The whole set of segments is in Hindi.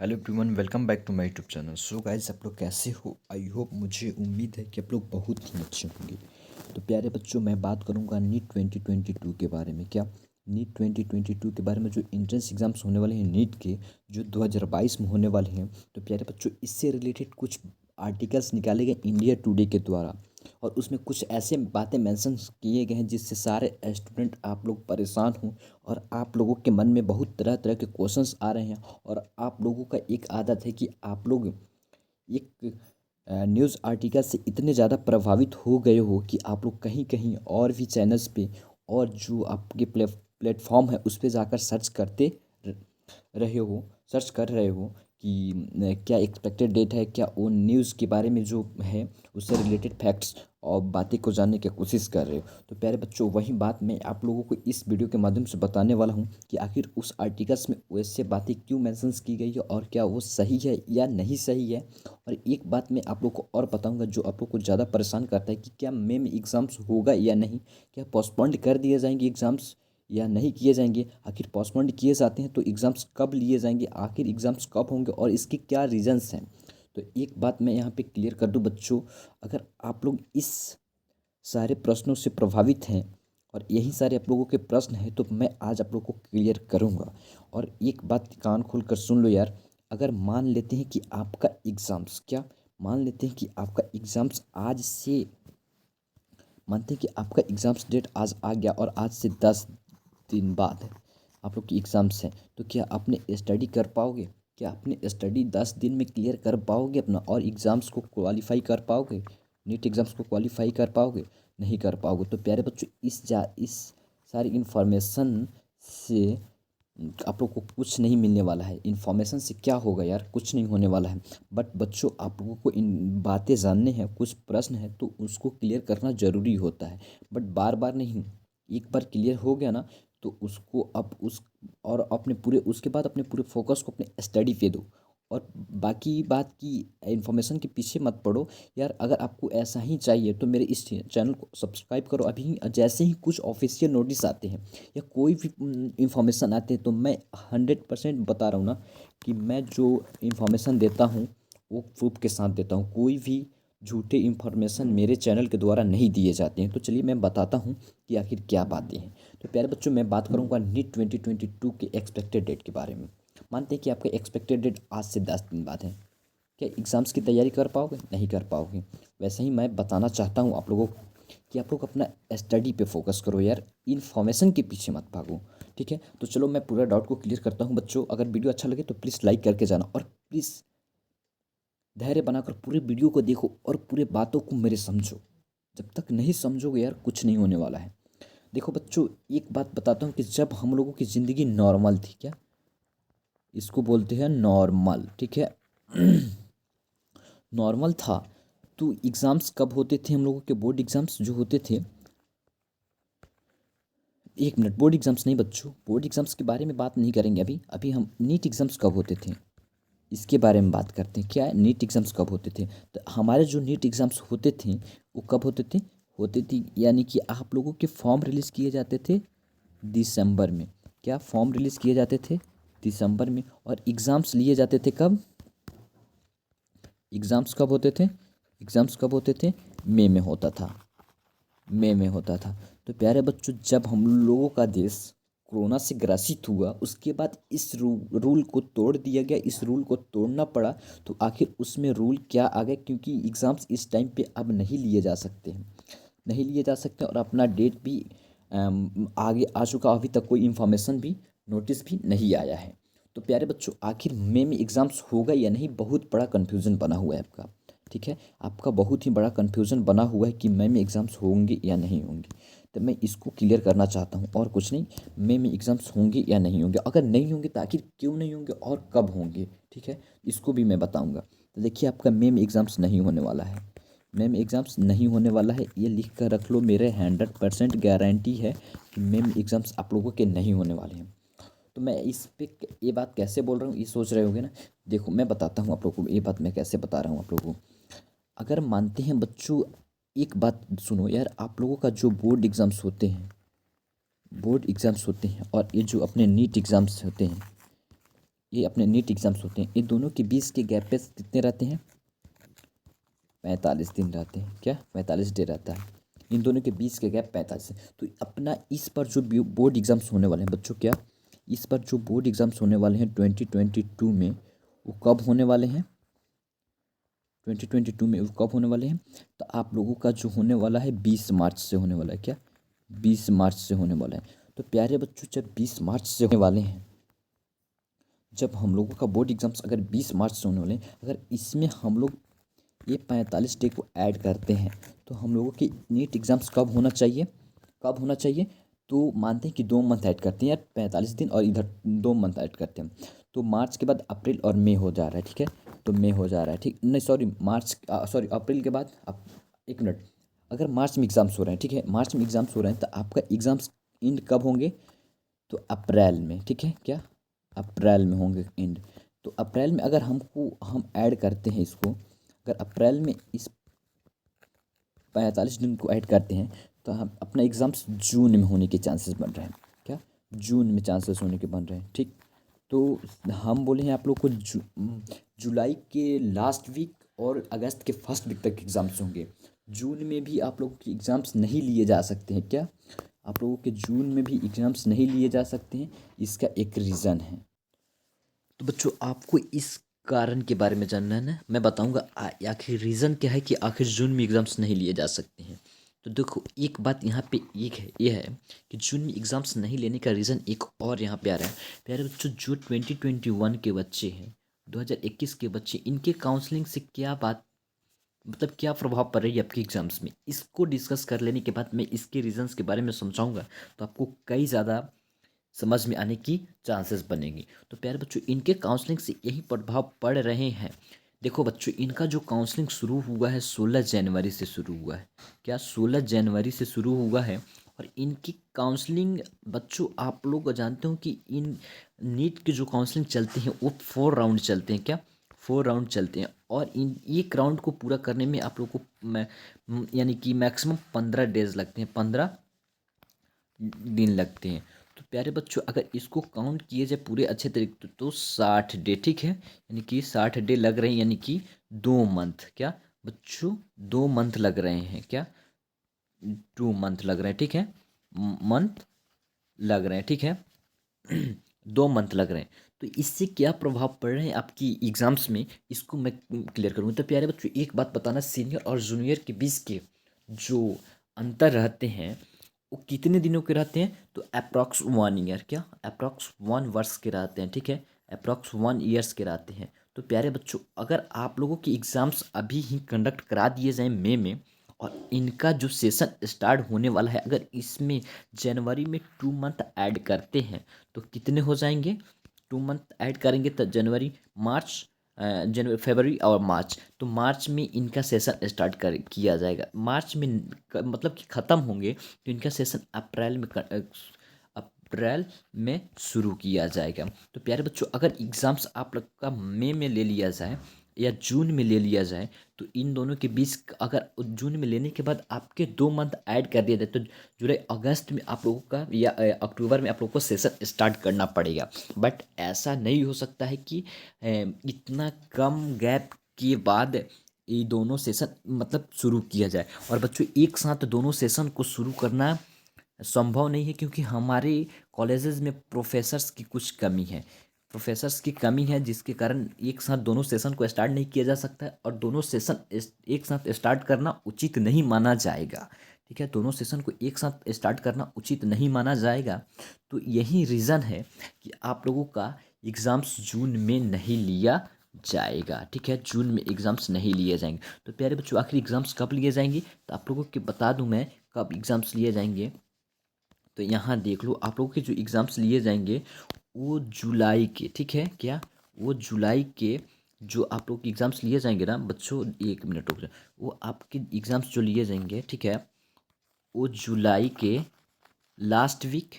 Hello everyone, welcome back to my YouTube channel. So guys, आप लोग कैसे हो? आई होप, मुझे उम्मीद है कि आप लोग बहुत ही अच्छे होंगे। तो प्यारे बच्चों, मैं बात करूंगा नीट 2022 के बारे में। क्या नीट 2022 के बारे में? जो एंट्रेंस एग्जाम्स होने वाले हैं नीट के, जो 2022 में होने वाले हैं। तो प्यारे बच्चों, इससे रिलेटेड कुछ आर्टिकल्स निकाले गए इंडिया टुडे के द्वारा, और उसमें कुछ ऐसे बातें मेंशन किए गए हैं जिससे सारे स्टूडेंट आप लोग परेशान हों, और आप लोगों के मन में बहुत तरह तरह के क्वेश्चंस आ रहे हैं। और आप लोगों का एक आदत है कि आप लोग एक न्यूज़ आर्टिकल से इतने ज़्यादा प्रभावित हो गए हो कि आप लोग कहीं कहीं और भी चैनल्स पे और जो आपके प्लेटफॉर्म है उस पे जाकर रहे हो सर्च कर रहे हो कि क्या एक्सपेक्टेड डेट है, क्या वो न्यूज़ के बारे में जो है उससे रिलेटेड फैक्ट्स और बातें को जानने की कोशिश कर रहे हो। तो प्यारे बच्चों, वही बात मैं आप लोगों को इस वीडियो के माध्यम से बताने वाला हूँ कि आखिर उस आर्टिकल्स में वैसे बातें क्यों मेंशंस की गई है और क्या वो सही है या नहीं सही है। और एक बात मैं आप लोग को और बताऊंगा जो आप लोग को ज़्यादा परेशान करता है कि क्या मे में एग्ज़ाम्स होगा या नहीं, क्या पोस्टपोन्ड कर दिए जाएंगे एग्ज़ाम्स या नहीं किए जाएंगे। आखिर पोस्टपोन्ड किए जाते हैं तो एग्ज़ाम्स कब लिए जाएंगे, आखिर एग्ज़ाम्स कब होंगे और इसके क्या रीज़न्स हैं। तो एक बात मैं यहाँ पे क्लियर कर दूँ बच्चों, अगर आप लोग इस सारे प्रश्नों से प्रभावित हैं और यही सारे आप लोगों के प्रश्न हैं, तो मैं आज आप लोगों को क्लियर करूँगा। और एक बात कान खोल कर सुन लो यार, अगर मान लेते हैं कि आपका एग्ज़ाम्स क्या मान लेते हैं कि आपका एग्ज़ाम्स आज से मानते हैं कि आपका एग्ज़ाम्स डेट आज आ गया और आज से 10 दिन बाद है आप लोग की एग्ज़ाम्स हैं, तो क्या आपने स्टडी कर पाओगे? क्या आपने स्टडी 10 दिन में क्लियर कर पाओगे अपना और एग्ज़ाम्स को क्वालिफाई कर पाओगे? नीट एग्ज़ाम्स को क्वालिफाई कर पाओगे? नहीं कर पाओगे। तो प्यारे बच्चों, इस सारी इन्फॉर्मेशन से आप लोग को कुछ नहीं मिलने वाला है। इन्फॉर्मेशन से क्या होगा यार, कुछ नहीं होने वाला है। बट बच्चों, आप लोगों को इन बातें जानने हैं, कुछ प्रश्न है तो उसको क्लियर करना ज़रूरी होता है। बट बार बार नहीं, एक बार क्लियर हो गया ना तो उसको अब उस और अपने पूरे उसके बाद अपने पूरे फोकस को अपने स्टडी पे दो, और बाकी बात की इन्फॉर्मेशन के पीछे मत पड़ो। यार, अगर आपको ऐसा ही चाहिए तो मेरे इस चैनल को सब्सक्राइब करो अभी। जैसे ही कुछ ऑफिशियल नोटिस आते हैं या कोई भी इंफॉर्मेशन आते हैं तो मैं 100% बता रहा हूँ ना कि मैं जो इंफॉर्मेशन देता हूँ वो प्रूफ के साथ देता हूँ। कोई भी झूठे इंफॉर्मेशन मेरे चैनल के द्वारा नहीं दिए जाते हैं। तो चलिए मैं बताता हूँ कि आखिर क्या बातें हैं। तो प्यारे बच्चों, मैं बात करूँगा नीट 2022 के एक्सपेक्टेड डेट के बारे में। मानते हैं कि आपका एक्सपेक्टेड डेट आज से 10 दिन बाद है। क्या एग्ज़ाम्स की तैयारी कर पाओगे? नहीं कर पाओगे। वैसे ही मैं बताना चाहता हूँ आप लोगों को कि आप लोग अपना स्टडी पे फोकस करो यार, इन्फॉर्मेशन के पीछे मत भागो। ठीक है, तो चलो मैं पूरा डाउट को क्लियर करता हूँ बच्चों। अगर वीडियो अच्छा लगे तो प्लीज़ लाइक करके जाना, और प्लीज़ धैर्य बनाकर पूरे वीडियो को देखो और पूरे बातों को मेरे समझो। जब तक नहीं समझोगे यार, कुछ नहीं होने वाला है। देखो बच्चों, एक बात बताता हूँ कि जब हम लोगों की ज़िंदगी नॉर्मल थी, क्या इसको बोलते हैं नॉर्मल, ठीक है, नॉर्मल था, तो एग्ज़ाम्स कब होते थे? हम लोगों के बोर्ड एग्ज़ाम्स जो होते थे, एक मिनट, बोर्ड एग्ज़ाम्स नहीं बच्चों, बोर्ड एग्ज़ाम्स के बारे में बात नहीं करेंगे अभी। अभी हम नीट एग्ज़ाम्स कब होते थे इसके बारे में बात करते हैं। क्या है, नीट एग्ज़ाम्स कब होते थे? तो हमारे जो नीट एग्ज़ाम्स होते थे वो कब होते थे? होते थे यानी कि आप लोगों के फॉर्म रिलीज़ किए जाते थे दिसंबर में। क्या फॉर्म रिलीज़ किए जाते थे दिसंबर में, और एग्ज़ाम्स लिए जाते थे कब? एग्ज़ाम्स कब होते थे? एग्ज़ाम्स कब होते थे? मई में होता था। मई में होता था। तो प्यारे बच्चों, जब हम लोगों का देश कोरोना से ग्रसित हुआ, उसके बाद इस रूल को तोड़ दिया गया, इस रूल को तोड़ना पड़ा। तो आखिर उसमें रूल क्या आ गया? क्योंकि एग्ज़ाम्स इस टाइम पे अब नहीं लिए जा सकते हैं, नहीं लिए जा सकते, और अपना डेट भी आगे आ चुका। अभी तक कोई इन्फॉर्मेशन भी, नोटिस भी नहीं आया है। तो प्यारे बच्चों, आखिर मई में एग्ज़ाम्स होगा या नहीं, बहुत बड़ा कन्फ्यूज़न बना हुआ है आपका। ठीक है, आपका बहुत ही बड़ा कन्फ्यूज़न बना हुआ है कि मई में एग्ज़ाम्स होंगे या नहीं होंगे। तो मैं इसको क्लियर करना चाहता हूँ, और कुछ नहीं। मई में एग्ज़ाम्स होंगे या नहीं होंगे, अगर नहीं होंगे तो आखिर क्यों नहीं होंगे और कब होंगे, ठीक है, इसको भी मैं बताऊँगा। तो देखिए, आपका मई में एग्ज़ाम्स नहीं होने वाला है। मई में एग्ज़ाम्स नहीं होने वाला है, ये लिख कर रख लो। मेरे 100% गारंटी है कि मई में एग्ज़ाम्स आप लोगों के नहीं होने वाले हैं। तो मैं इस पे ये बात कैसे बोल रहा हूँ, ये सोच रहे होंगे ना। देखो, मैं बताता हूँ आप लोगों को ये बात मैं कैसे बता रहा हूँ आप लोगों को। अगर मानते हैं बच्चों, एक बात सुनो यार, आप लोगों का जो बोर्ड एग्ज़ाम्स होते हैं, बोर्ड एग्ज़ाम्स होते हैं और ये जो अपने नीट एग्ज़ाम्स होते हैं, ये अपने नीट एग्ज़ाम्स होते हैं, इन दोनों के बीच के गैप पे कितने रहते हैं? 45 दिन रहते हैं। क्या? 45 डे रहता है। इन दोनों के बीच के गैप 45 है। तो अपना इस पर जो बोर्ड एग्ज़ाम्स होने वाले हैं बच्चों, क्या इस पर जो बोर्ड एग्ज़ाम्स होने वाले हैं 2022 में, वो कब होने वाले हैं? 2022 में वो कब होने वाले हैं? तो आप लोगों का जो होने वाला है 20 मार्च से होने वाला है। क्या? 20 मार्च से होने वाला है। तो प्यारे बच्चों, जब 20 मार्च से होने वाले हैं, जब हम लोगों का बोर्ड एग्ज़ाम्स अगर 20 मार्च से होने वाले हैं, अगर इसमें हम लोग ये 45 डे को ऐड करते हैं, तो हम लोगों की नीट एग्ज़ाम्स कब होना चाहिए? कब होना चाहिए? तो मानते हैं कि 2 मंथ ऐड करते हैं यार, 45 दिन और इधर 2 मंथ ऐड करते हैं, तो मार्च के बाद अप्रैल और मई हो जा रहा है। ठीक है, तो मई हो जा रहा है। ठीक नहीं, सॉरी, सॉरी, अप्रैल के बाद एक मिनट, अगर मार्च में एग्ज़ाम्स हो रहे हैं, ठीक है, मार्च में एग्ज़ाम्स हो रहे हैं, तो आपका एग्ज़ाम्स एंड कब होंगे? तो अप्रैल में। ठीक है, क्या? अप्रैल में होंगे एंड। तो अप्रैल में अगर हम ऐड करते हैं इसको, अगर अप्रैल में इस 45 दिन को ऐड करते हैं, तो हम अपना एग्ज़ाम्स जून में होने के चांसेस बन रहे हैं। क्या? जून में चांसेस होने के बन रहे हैं। ठीक, तो हम बोले हैं आप लोग को जुलाई के लास्ट वीक और अगस्त के फर्स्ट वीक तक एग्ज़ाम्स होंगे। जून में भी आप लोगों के एग्ज़ाम्स नहीं लिए जा सकते हैं। क्या? आप लोगों के जून में भी एग्ज़ाम्स नहीं लिए जा सकते हैं। इसका एक रीज़न है। तो बच्चों, आपको इस कारण के बारे में जानना है ना, मैं बताऊंगा आखिर रीज़न क्या है कि आखिर जून में एग्ज़ाम्स नहीं लिए जा सकते हैं। तो देखो, एक बात यहाँ पे एक है, ये है कि जून में एग्ज़ाम्स नहीं लेने का रीज़न एक और यहाँ पे आ रहा है। प्यारे बच्चों, जो 2021 के बच्चे हैं, 2021 के बच्चे, इनके काउंसलिंग से क्या बात, मतलब क्या प्रभाव पड़ रही है आपके एग्ज़ाम्स में, इसको डिस्कस कर लेने के बाद मैं इसके रीज़न्स के बारे में समझाऊंगा, तो आपको कई ज़्यादा समझ में आने की चांसेस बनेंगी। तो प्यारे बच्चों, इनके काउंसलिंग से यही प्रभाव पड़ रहे हैं। देखो बच्चों, इनका जो काउंसलिंग शुरू हुआ है 16 जनवरी से शुरू हुआ है। क्या? 16 जनवरी से शुरू हुआ है। और इनकी काउंसलिंग बच्चों, आप लोग जानते हो कि इन नीट के जो काउंसलिंग चलते हैं वो 4 राउंड चलते हैं। क्या? 4 राउंड चलते हैं। और इन एक राउंड को पूरा करने में आप लोग को यानी कि मैक्सिमम 15 डेज लगते हैं, 15 दिन लगते हैं। तो प्यारे बच्चों, अगर इसको काउंट किए जाए पूरे अच्छे तरीके तो 60 डे, ठीक है, यानी कि 60 डे लग रहे हैं, यानी कि 2 मंथ। क्या बच्चों? 2 मंथ लग रहे हैं। क्या? 2 मंथ लग रहे हैं। ठीक है, मंथ लग रहे हैं। ठीक है, 2 मंथ लग रहे हैं। तो इससे क्या प्रभाव पड़ रहे हैं आपकी एग्जाम्स में, इसको मैं क्लियर करूँगा। तो प्यारे बच्चों, एक बात बताना, सीनियर और जूनियर के बीच के जो अंतर रहते हैं वो कितने दिनों के रहते हैं? तो अप्रॉक्स 1 ईयर। क्या? अप्रॉक्स 1 वर्ष के रहते हैं। ठीक है, अप्रॉक्स 1 ईयर्स के रहते हैं। तो प्यारे बच्चों, अगर आप लोगों की एग्ज़ाम्स अभी ही कंडक्ट करा दिए जाएँ मई में, और इनका जो सेशन स्टार्ट होने वाला है, अगर इसमें जनवरी में 2 मंथ ऐड करते हैं तो कितने हो जाएंगे? 2 मंथ ऐड करेंगे तो जनवरी, मार्च, जनवरी, फरवरी और मार्च, तो मार्च में इनका सेशन स्टार्ट कर किया जाएगा। मार्च में मतलब कि ख़त्म होंगे, तो इनका सेशन अप्रैल में शुरू किया जाएगा। तो प्यारे बच्चों, अगर एग्ज़ाम्स आप लोग का मई में ले लिया जाए या जून में ले लिया जाए, तो इन दोनों के बीच अगर जून में लेने के बाद आपके 2 मंथ ऐड कर दिया जाए, तो जुलाई अगस्त में आप लोगों का या अक्टूबर में आप लोगों को सेशन स्टार्ट करना पड़ेगा। बट ऐसा नहीं हो सकता है कि इतना कम गैप के बाद ये दोनों सेशन मतलब शुरू किया जाए। और बच्चों, एक साथ दोनों सेशन को शुरू करना संभव नहीं है, क्योंकि हमारे कॉलेजेस में प्रोफेसर्स की कुछ कमी है। प्रोफेसर्स की कमी है, जिसके कारण एक साथ दोनों सेशन को स्टार्ट नहीं किया जा सकता है, और दोनों सेशन एक साथ स्टार्ट करना उचित नहीं माना जाएगा। ठीक है, दोनों सेशन को एक साथ स्टार्ट करना उचित नहीं माना जाएगा। तो यही रीज़न है कि आप लोगों का एग्ज़ाम्स जून में नहीं लिया जाएगा। ठीक है, जून में एग्ज़ाम्स नहीं लिए जाएंगे। तो प्यारे बच्चों, आखिर एग्ज़ाम्स कब लिए जाएंगे, तो आप लोगों को बता दूं मैं कब एग्ज़ाम्स लिए जाएंगे। तो यहाँ देख लो, आप लोगों के जो एग्ज़ाम्स लिए जाएंगे वो जुलाई के, ठीक है, क्या? वो जुलाई के जो आप लोग एग्ज़ाम्स लिए जाएंगे ना बच्चों, 1 मिनट रुक जाओ, वो आपके एग्ज़ाम्स जो लिए जाएंगे, ठीक है, वो जुलाई के लास्ट वीक,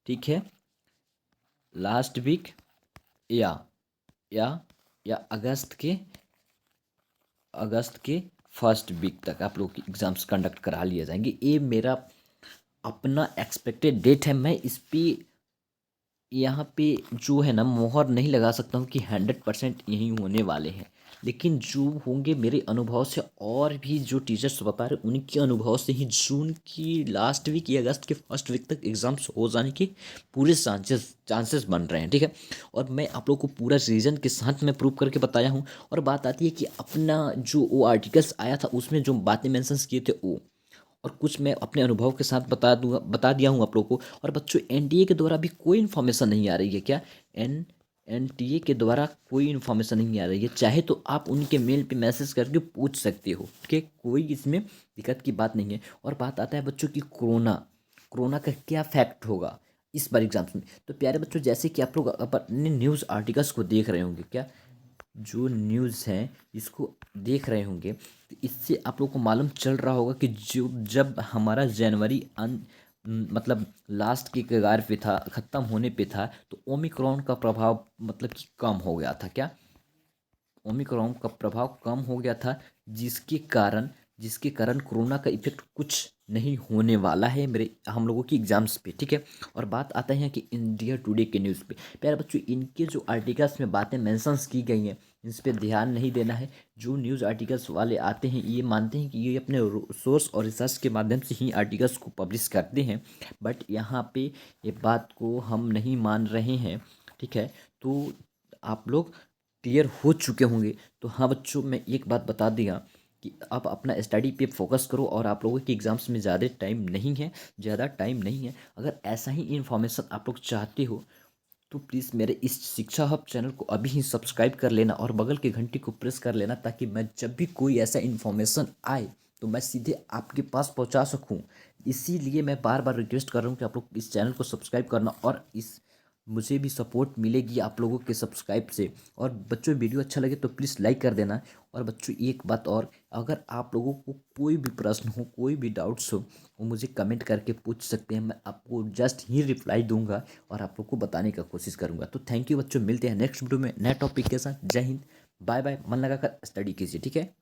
ठीक है, लास्ट वीक, या या या अगस्त के फर्स्ट वीक तक आप लोग की एग्ज़ाम्स कंडक्ट करा लिए जाएंगे। ये मेरा अपना एक्सपेक्टेड डेट है। मैं इस पे यहाँ पे जो है ना मोहर नहीं लगा सकता हूँ कि 100% यही होने वाले हैं, लेकिन जो होंगे मेरे अनुभव से और भी जो टीचर्स बता रहे उनके अनुभव से ही जून की लास्ट वीक या अगस्त के फर्स्ट वीक तक एग्ज़ाम्स हो जाने के पूरे चांसेस बन रहे हैं। ठीक है, और मैं आप लोग को पूरा रीज़न के साथ मैं प्रूव करके बताया हूँ। और बात आती है कि अपना जो वो आर्टिकल्स आया था उसमें जो बातें मेंशंस किए थे वो, और कुछ मैं अपने अनुभव के साथ बता दिया हूँ आप लोगों को। और बच्चों एनडीए के द्वारा भी कोई इन्फॉर्मेशन नहीं आ रही है क्या? एन एनटीए के द्वारा कोई इन्फॉर्मेशन नहीं आ रही है, चाहे तो आप उनके मेल पे मैसेज करके पूछ सकते हो। ठीक है, कोई इसमें दिक्कत की बात नहीं है। और बात आता है बच्चों की कोरोना कोरोना का क्या फैक्ट होगा इस बार एग्जाम्स में। तो प्यारे बच्चों, जैसे कि आप लोग अपने न्यूज़ आर्टिकल्स को देख रहे होंगे, क्या जो न्यूज़ है इसको देख रहे होंगे, तो इससे आप लोग को मालूम चल रहा होगा कि जो जब हमारा जनवरी मतलब लास्ट के कगार पे था, ख़त्म होने पे था, तो ओमिक्रॉन का प्रभाव मतलब कि कम हो गया था। क्या ओमिक्रॉन का प्रभाव कम हो गया था, जिसके कारण जिसके कारण कोरोना का इफेक्ट कुछ नहीं होने वाला है मेरे हम लोगों की एग्जाम्स पे। ठीक है, और बात आता है कि इंडिया टुडे के न्यूज़ पे, प्यारे बच्चों इनके जो आर्टिकल्स में बातें मेंशंस की गई हैं इस पे ध्यान नहीं देना है। जो न्यूज़ आर्टिकल्स वाले आते हैं ये मानते हैं कि ये अपने सोर्स और रिसर्च के माध्यम से ही आर्टिकल्स को पब्लिश करते हैं, बट यहाँ पे ये बात को हम नहीं मान रहे हैं। ठीक है, तो आप लोग क्लियर हो चुके होंगे। तो हाँ बच्चों, मैं एक बात बता दिया कि आप अपना स्टडी पे फोकस करो, और आप लोगों के एग्ज़ाम्स में ज़्यादा टाइम नहीं है। अगर ऐसा ही इन्फॉर्मेशन आप लोग चाहते हो तो प्लीज़ मेरे इस शिक्षा हब चैनल को अभी ही सब्सक्राइब कर लेना और बगल की घंटी को प्रेस कर लेना, ताकि मैं जब भी कोई ऐसा इन्फॉर्मेशन आए तो मैं सीधे आपके पास पहुंचा सकूं। इसीलिए मैं बार बार रिक्वेस्ट कर रहा हूं कि आप लोग इस चैनल को सब्सक्राइब करना, और इस मुझे भी सपोर्ट मिलेगी आप लोगों के सब्सक्राइब से। और बच्चों वीडियो अच्छा लगे तो प्लीज़ लाइक कर देना। और बच्चों एक बात और, अगर आप लोगों को कोई भी प्रश्न हो, कोई भी डाउट्स हो, वो मुझे कमेंट करके पूछ सकते हैं, मैं आपको जस्ट ही रिप्लाई दूंगा और आप लोग को बताने का कोशिश करूंगा। तो थैंक यू बच्चों, मिलते हैं नेक्स्ट वीडियो में नए टॉपिक के साथ। जय हिंद, बाय बाय। मन लगा कर स्टडी कीजिए। ठीक है।